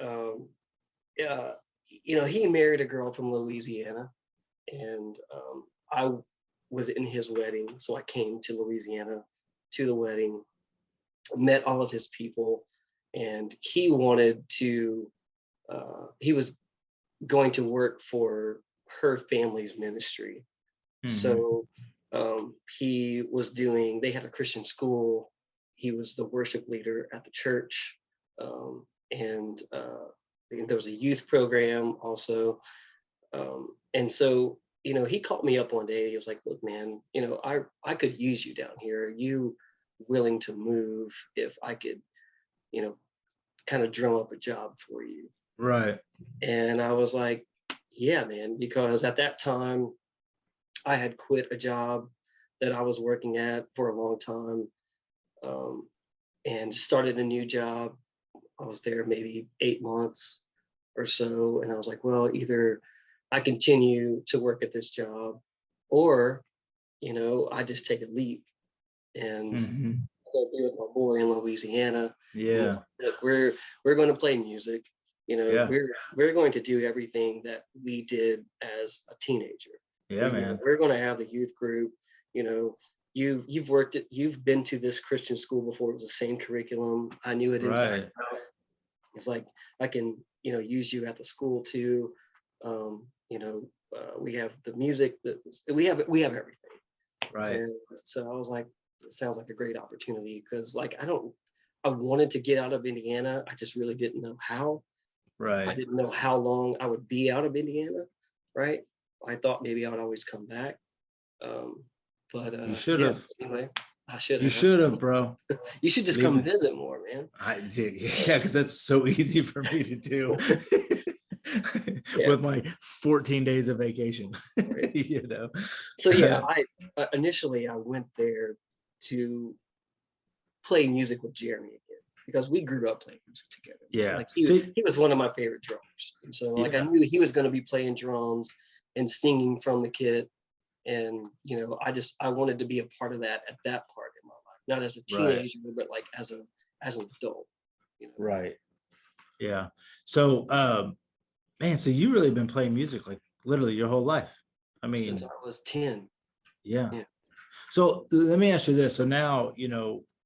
A: Um, uh, he married a girl from Louisiana, and I was in his wedding, so I came to Louisiana to the wedding, met all of his people, and he wanted to. He was going to work for her family's ministry.
B: Hmm.
A: So he was doing, they had a Christian school. He was the worship leader at the church. And there was a youth program also. And so, he called me up one day. He was like, look, man, I could use you down here. Are you willing to move if I could, you know, kind of drum up a job for you?
B: Right.
A: And I was like, yeah, man, because at that time I had quit a job that I was working at for a long time, um, and started a new job. I was there maybe 8 months or so. And I was like, well, either I continue to work at this job, or, I just take a leap and
B: Hmm.
A: go be with my boy in Louisiana. And he's
B: Yeah.
A: like, look, we're going to play music.
B: Yeah.
A: We're going to do everything that we did as a teenager.
B: Yeah, man.
A: We're going to have the youth group. You know, you've been to this Christian school before. It was the same curriculum. I knew it inside
B: Right.
A: and out. It's like I can use you at the school too. We have the music. We have everything.
B: Right.
A: And so I was like, it sounds like a great opportunity, because like I wanted to get out of Indiana. I just really didn't know how. I
B: Right.
A: didn't know how long I would be out of Indiana, right? I thought maybe I would always come back. Um, but
B: You should
A: yeah,
B: have.
A: anyway. I should
B: You
A: have.
B: should have, bro.
A: You should just
B: Leave
A: come
B: it.
A: visit more, man.
B: I did. Yeah, because that's so easy for me to do
A: Yeah,
B: with my 14 days of vacation.
A: right.
B: You know.
A: So yeah, I initially I went there to play music with Jeremy again because we grew up playing music together.
B: Yeah.
A: Like
B: See,
A: he was one of my favorite drummers, and so like I
B: yeah.
A: knew he was going to be playing drums and singing from the kit, and I wanted to be a part of that at that part in my life, not as a
B: Right.
A: teenager, but like as an adult.
B: Right. Yeah. So, man, so you really been playing music like literally your whole life. I
A: Since I
B: mean,
A: was 10.
B: yeah.
A: Yeah.
B: So let me ask you this. So now,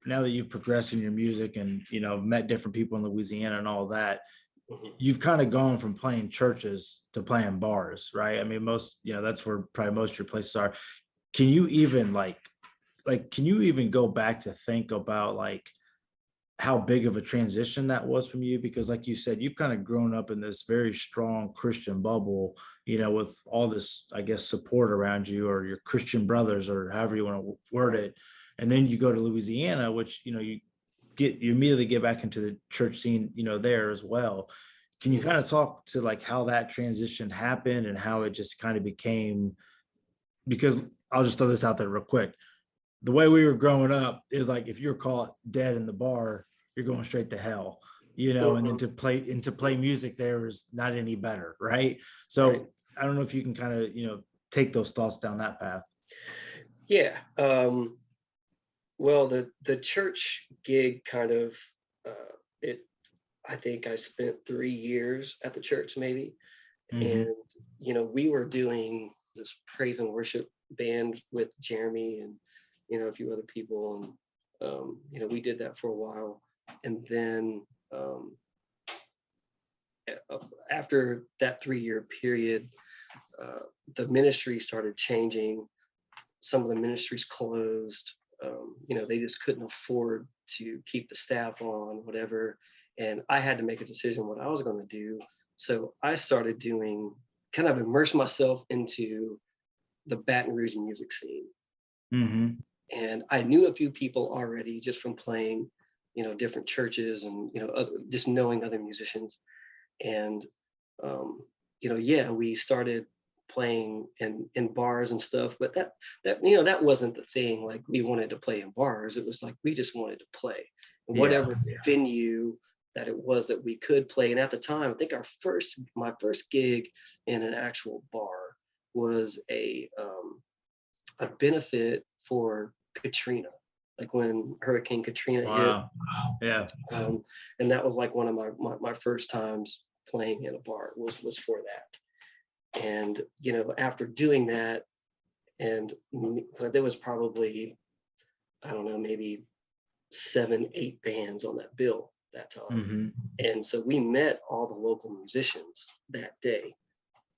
B: now that you've progressed in your music and, met different people in Louisiana and all that,
A: Mhm.
B: you've kind of gone from playing churches to playing bars, right? I mean, that's where probably most of your places are. Can you even can you even go back to think about like how big of a transition that was from you? Because like you said, you've kind of grown up in this very strong Christian bubble, with all this, I guess, support around you or your Christian brothers or however you want to word it. And then you go to Louisiana, which, you immediately get back into the church scene, there as well. Can you
A: Mhm.
B: kind of talk to like how that transition happened and how it just kind of became, because I'll just throw this out there real quick. The way we were growing up is like if you're caught dead in the bar, you're going straight to hell, and then
A: Mhm.
B: to play music there is not any better, right?
A: Right.
B: So I don't know if you can kind of, take those thoughts down that path.
A: Yeah. Well, the church gig kind of it. I think I spent 3 years at the church, maybe,
B: Mm-hmm.
A: and we were doing this praise and worship band with Jeremy and a few other people, and we did that for a while, and then after that 3 year period, uh, the ministry started changing. Some of the ministries closed. They just couldn't afford to keep the staff on, whatever. And I had to make a decision what I was going to do. So I started doing kind of immerse myself into the Baton Rouge music scene.
B: Mm-hmm.
A: And I knew a few people already just from playing, different churches and, just knowing other musicians. And yeah, we started playing in bars and stuff, but that wasn't the thing. Like we wanted to play in bars. It was like we just wanted to play in
B: Yeah.
A: whatever venue that it was that we could play. And at the time, I think my first gig in an actual bar was a benefit for Katrina, like when Hurricane Katrina hit.
B: Wow. Yeah.
A: um, and that was like one of my first times playing in a bar was for that. And after doing that, and there was probably, I don't know, maybe 7 8 bands on that bill that time.
B: Mm-hmm.
A: And so we met all the local musicians that day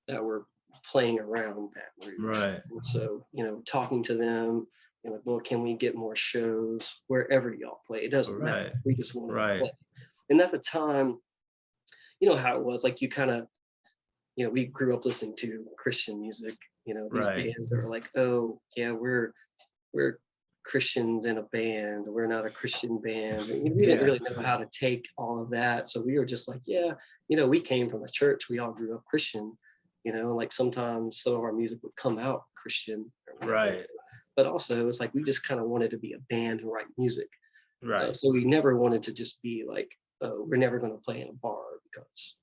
A: that were playing around Baton Rouge.
B: Right.
A: And so, talking to them, like, well, can we get more shows wherever y'all play? It doesn't matter.
B: Right.
A: We just want to
B: Right.
A: play. And at the time, you know how it was. Like you kind of, we grew up listening to Christian music. These
B: Right.
A: bands that are like, oh yeah, we're Christians in a band. We're not a Christian band. And we didn't
B: Yeah.
A: really know how to take all of that. So we were just like, yeah, we came from a church. We all grew up Christian. Like sometimes some of our music would come out Christian or whatever.
B: Right.
A: But also it's like we just kind of wanted to be a band who write music.
B: Right.
A: So we never wanted to just be like, oh, we're never going to play in a bar because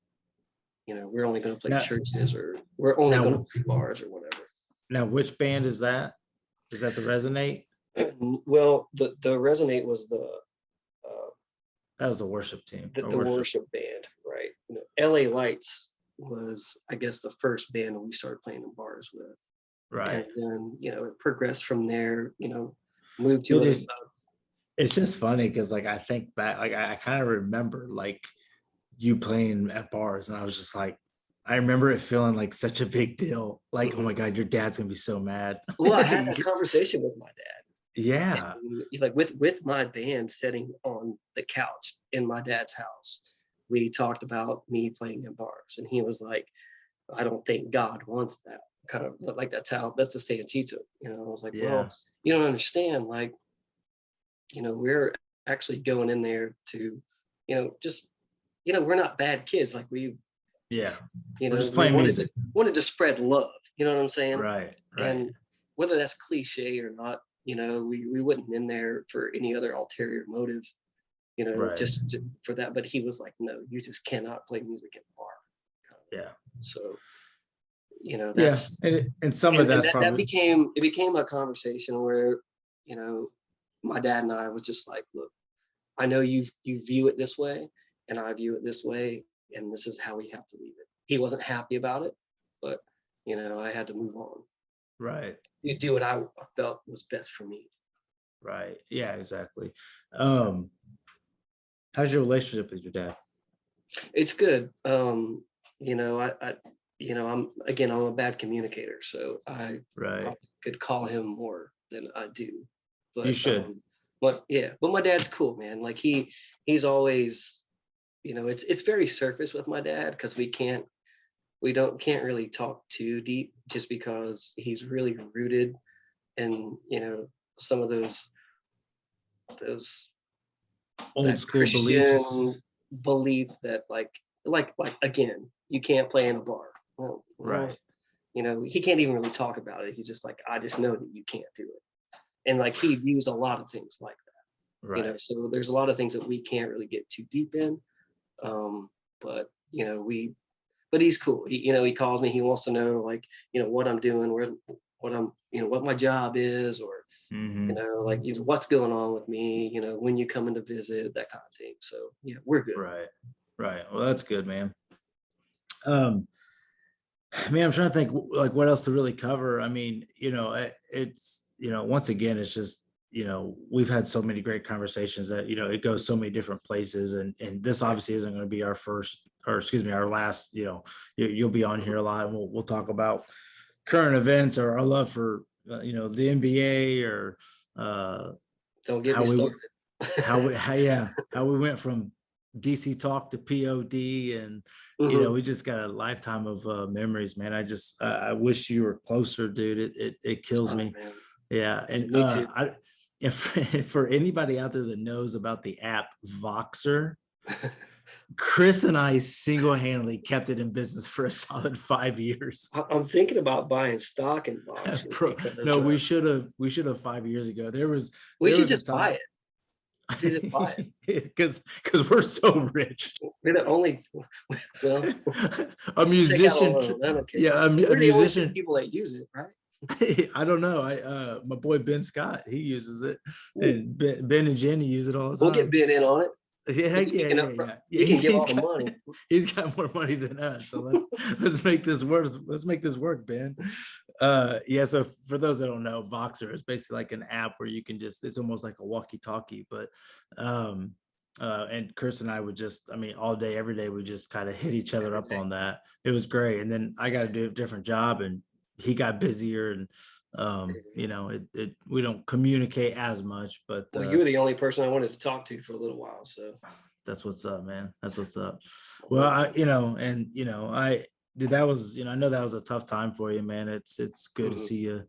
A: we're only going to play
B: Now,
A: churches, or we're only going to
B: now,
A: play bars or whatever.
B: now, which band is that? Is that the Resonate?
A: Well, the Resonate was uh,
B: That was the worship team.
A: the,
B: Or
A: the
B: worship.
A: worship band, right? LA Lights was, I guess, the first band that we started playing in bars with. And
B: Right.
A: then, it progressed from there, moved to
B: Dude,
A: other
B: it's,
A: stuff.
B: it's just funny because like I think back, like I kind of remember like you playing at bars, and I was just like, I remember it feeling like such a big deal. Like, oh
A: Mhm.
B: my God, your dad's gonna be so mad.
A: Well, I had that conversation with my dad.
B: Yeah.
A: And, like with my band sitting on the couch in my dad's house, we talked about me playing in bars, and he was like, I don't think God wants that. Kind of like that's the stance he took. I was like, well,
B: Yeah.
A: you don't understand. Like, we're actually going in there to, just, we're not bad kids. Like
B: Yeah. We're just
A: we
B: playing music.
A: wanted to spread love. You know what I'm saying?
B: Right. Right.
A: And whether that's cliche or not, we wouldn't in there for any other ulterior motive,
B: Right.
A: for that. But he was like, no, you just cannot play music in a bar.
B: Yeah.
A: So,
B: Yeah.
A: that's,
B: And some of
A: and
B: that's
A: that
B: probably,
A: became a conversation where, my dad and I was just like, look, I know you view it this way, and I view it this way, and this is how we have to leave it. He wasn't happy about it, but I had to move on.
B: right.
A: You do what I felt was best for me.
B: Right. Yeah, exactly. Um, how's your relationship with your dad?
A: It's good. I'm a bad communicator, so I
B: Right.
A: probably could call him more than I do.
B: You
A: But
B: should.
A: but my dad's cool, man. Like he's always, it's very surface with my dad because we can't really talk too deep just because he's really rooted in, some of those
B: Old
A: that
B: school beliefs.
A: Christian belief that like again, you can't play in a bar. Well,
B: Right.
A: he can't even really talk about it. He's just like, I just know that you can't do it. And like he views a lot of things like that,
B: Right.
A: so there's a lot of things that we can't really get too deep in. But but he's cool. He calls me, he wants to know like, what I'm doing, what I'm, what my job is, or
B: Hmm.
A: like what's going on with me, when you coming to visit, that kind of thing. So yeah, we're good.
B: Right. Right. Well, that's good, man. Um, man, I'm trying to think like what else to really cover. I mean, it's, once again, it's just, we've had so many great conversations that, it goes so many different places, and this
A: Right.
B: obviously isn't going to be our first, or excuse me, our last, you'll be on
A: Mhm.
B: here a lot, and we'll talk about current events or our love for, the NBA, or uh,
A: Don't get
B: how
A: me
B: we
A: started.
B: how we went from DC Talk to POD, and
A: Hmm.
B: we just got a lifetime of memories, man. I wish you were closer, dude. It kills
A: Oh
B: me.
A: man.
B: Yeah,
A: Hey,
B: and
A: me too.
B: I if for anybody out there that knows about the app Voxer, Chris and I single-handedly kept it in business for a solid 5 years.
A: I'm thinking about buying stock in Voxer
B: Bro,
A: because
B: no, we should have 5 years ago. There was
A: we
B: there
A: should
B: was a
A: just buy
B: time
A: it. We should just buy it.
B: because we're so rich.
A: We're the only, well,
B: A
A: we'll take out a
B: musician,
A: loan. I don't care.
B: yeah, a
A: We're the only two
B: musician.
A: people that use it, right?
B: I don't know. My boy Ben Scott, he uses it,
A: Ooh,
B: and Ben and Jenny use it all the
A: we'll get
B: time.
A: Ben in on it.
B: Yeah,
A: If
B: heck yeah, yeah, yeah, yeah.
A: he can
B: He's,
A: give
B: he's
A: all the
B: got
A: money.
B: he's got more money than us. So let's make this work. Let's make this work, Ben. Yeah. So for those that don't know, Voxer is basically like an app where you can just, it's almost like a walkie-talkie, but um and Chris and I would just, I mean, all day, every day, we just kind of hit each other
A: Every
B: up
A: day.
B: on that. It was great. And then I got to do a different job, and he got busier, and we don't communicate as much, but
A: Well, you were the only person I wanted to talk to for a little while, so
B: that's what's up, man. That's what's up.
A: I
B: Well,
A: love it.
B: I did, that was, I know that was a tough time for you, man. It's good to
A: Mhm.
B: see you,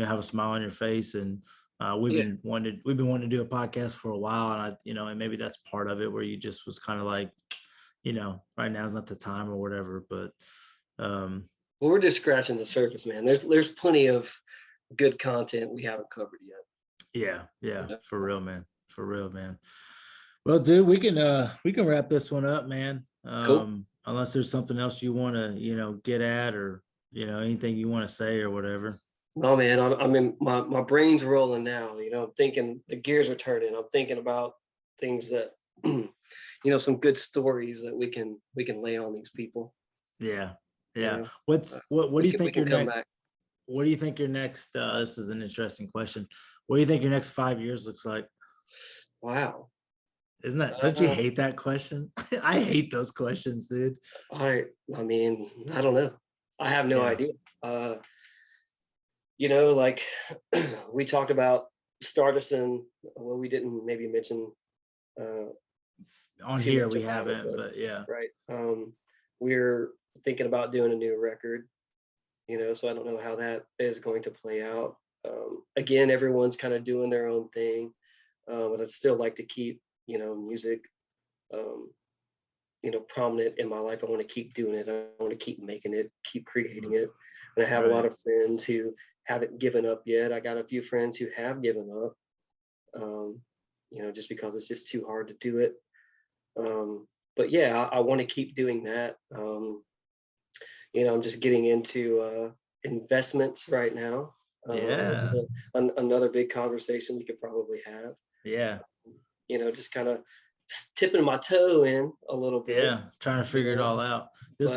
B: have a smile on your face. And
A: Yeah.
B: we've been wanting to do a podcast for a while, and and maybe that's part of it, where you just was kind of like, right now is not the time or whatever. But um
A: Well, we're just scratching the surface, man. There's plenty of good content we haven't covered yet.
B: yeah,
A: You
B: yeah,
A: know?
B: for real, man. For real, man. Well, dude, we can wrap this one up, man.
A: Cool.
B: Unless there's something else you want to, get at, or anything you want to say or whatever.
A: No, man, I'm in my brain's rolling now. I'm thinking the gears are turning. I'm thinking about things that, some good stories that we can lay on these people.
B: Yeah.
A: You
B: Yeah.
A: know,
B: What
A: we
B: do you
A: can we
B: think
A: can
B: your
A: come
B: next
A: back.
B: what do you think your next this is an interesting question. What do you think your next 5 years looks like?
A: Wow.
B: Isn't that, don't you
A: Uh,
B: hate that question? I hate those questions, dude.
A: I mean, I don't know. I have no
B: Yeah.
A: idea. Uh, like we talked about Stardust. Well, we didn't maybe mention uh,
B: On
A: too
B: here
A: much
B: we
A: about it,
B: haven't,
A: but
B: but yeah.
A: right. We're thinking about doing a new record. So I don't know how that is going to play out. Again, everyone's kind of doing their own thing. but I'd still like to keep, music, um, prominent in my life. I want to keep doing it. I want to keep making it, keep creating it. And I have a lot
B: Right.
A: of friends who haven't given up yet. I got a few friends who have given up, um, just because it's just too hard to do it. But yeah, I want to keep doing that. I'm just getting into investments right now, which is
B: Yeah.
A: another big conversation we could probably have.
B: Yeah.
A: Just kind of tipping my toe in a little bit,
B: Yeah. Trying to
A: you
B: figure it
A: know.
B: all out.
A: But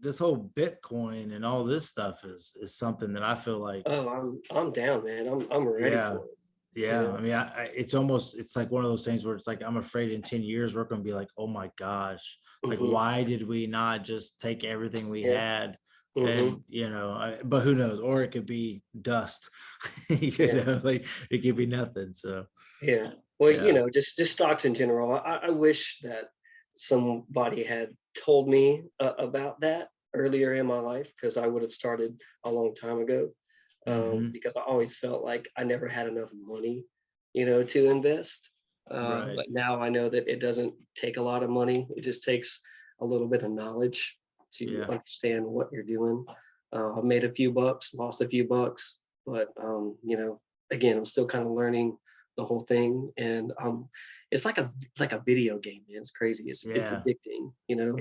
B: This whole Bitcoin and all this stuff is something that I feel like,
A: oh, I'm down, man. I'm ready
B: yeah.
A: for it. You
B: Yeah. I
A: know.
B: mean, it's like one of those things where it's like, I'm afraid in 10 years, we're going to be like, oh my gosh, like,
A: Hmm.
B: why did we not just take everything we
A: Yeah.
B: had?
A: Hmm.
B: And, but who knows? Or it could be dust,
A: Yeah.
B: like it could be nothing. So,
A: Yeah. Well,
B: yeah.
A: just stocks in general. I wish that somebody had told me about that earlier in my life, because I would have started a long time ago.
B: Hmm.
A: Because I always felt like I never had enough money, to invest.
B: Right.
A: But now I know that it doesn't take a lot of money. It just takes a little bit of knowledge to
B: Yeah.
A: understand what you're doing. I've made a few bucks, lost a few bucks, but again, I'm still kind of learning the whole thing, and it's like a video game, man. It's crazy. It's
B: Yeah.
A: addicting,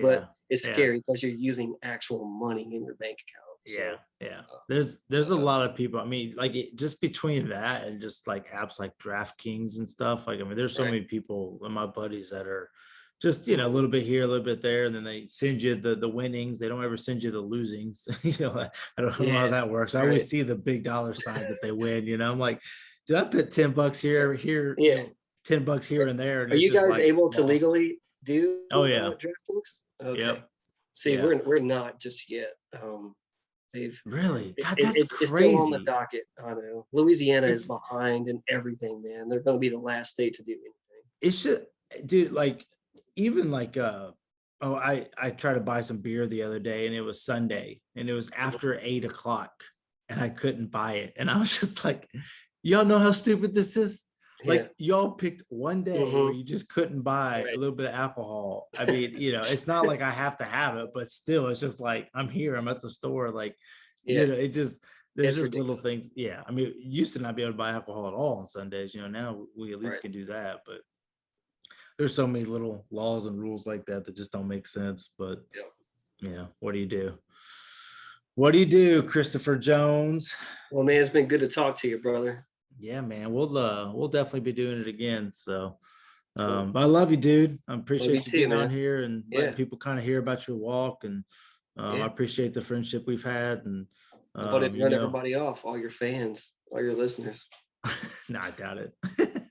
A: but
B: Yeah.
A: it's
B: Yeah.
A: scary because you're using actual money in your bank account.
B: Yeah,
A: So,
B: yeah.
A: uh,
B: There's
A: but
B: a lot of people. I mean, like just between that and just like apps like DraftKings and stuff. Like, I mean, there's so
A: right.
B: many people, my buddies, that are just a
A: Mhm.
B: little bit here, a little bit there, and then they send you the winnings. They don't ever send you the losings. I don't know how
A: Yeah,
B: that works. I
A: right.
B: always see the big dollar signs that they win. I'm like, did I put $10 here,
A: Yeah.
B: $10 here
A: Are
B: and there, and
A: are
B: it's
A: you
B: just
A: guys
B: like
A: able to
B: lost.
A: legally do
B: Oh yeah,
A: DraftKings? Okay.
B: yep,
A: See,
B: yeah.
A: we're not just yet. They've
B: Really,
A: it,
B: God,
A: it,
B: that's
A: it's it's still on the
B: crazy.
A: docket. I know Louisiana is
B: It's
A: behind in everything, man. They're going to be the last state to do anything.
B: it should, dude, like, even like oh, I tried to buy some beer the other day and it was Sunday and it was
A: Mhm.
B: after 8 o'clock and I couldn't buy it. And I was just like, y'all know how stupid this is?
A: Yeah.
B: Like, y'all picked one day where
A: Hmm.
B: you just couldn't buy a
A: Right.
B: little bit of alcohol. I mean, it's not like I have to have it, but still, it's just like, I'm here, I'm at the store. Like,
A: Yeah.
B: it just, there's
A: It's
B: just little
A: ridiculous.
B: things. Yeah. I mean, used to not be able to buy alcohol at all on Sundays. Now we at least
A: Right.
B: can do that. But there's so many little laws and rules like that that just don't make sense. But
A: Yeah.
B: what do you do? What do you do, Christopher Jones?
A: Well, man, it's been good to talk to you, brother.
B: Yeah, man, we'll definitely be doing it again. So,
A: Cool.
B: but I love you, dude. I
A: Love you
B: appreciate you
A: too,
B: getting on
A: man.
B: here and letting
A: Yeah.
B: people kind of hear about your walk, and I
A: Yeah.
B: appreciate the friendship we've had. And
A: I hope I didn't run everybody off, all your fans, all your listeners.
B: no, I doubt it.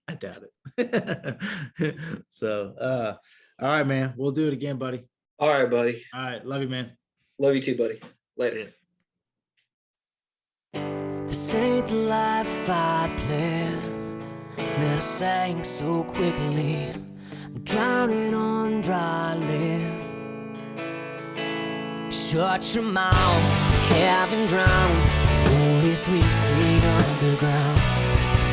B: I doubt it. So, all right, man, we'll do it again, buddy.
A: All right, buddy.
B: All right, love you, man.
A: Love you too, buddy. Later.
B: Yeah.
C: This ain't the life I planned. Man, I sang so quickly. I'm drowning on dry land. Shut your mouth, haven't drowned. Only 3 feet underground.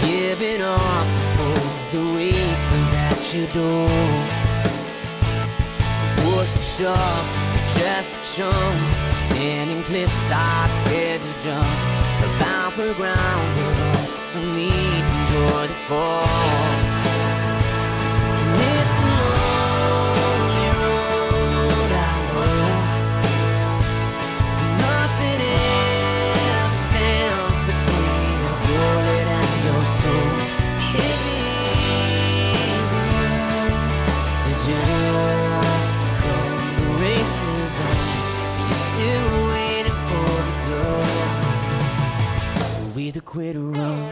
C: Giving up before the reaper's at your door. Push to shove, just a chum. Standing cliffside, scared to jump. Bound for ground, but also need to enjoy the fall. And it's the lonely road I know. Nothing else stands between your bullet and your soul. It easier to just come. The race is on. You're still waiting for the goal. So either quit or run.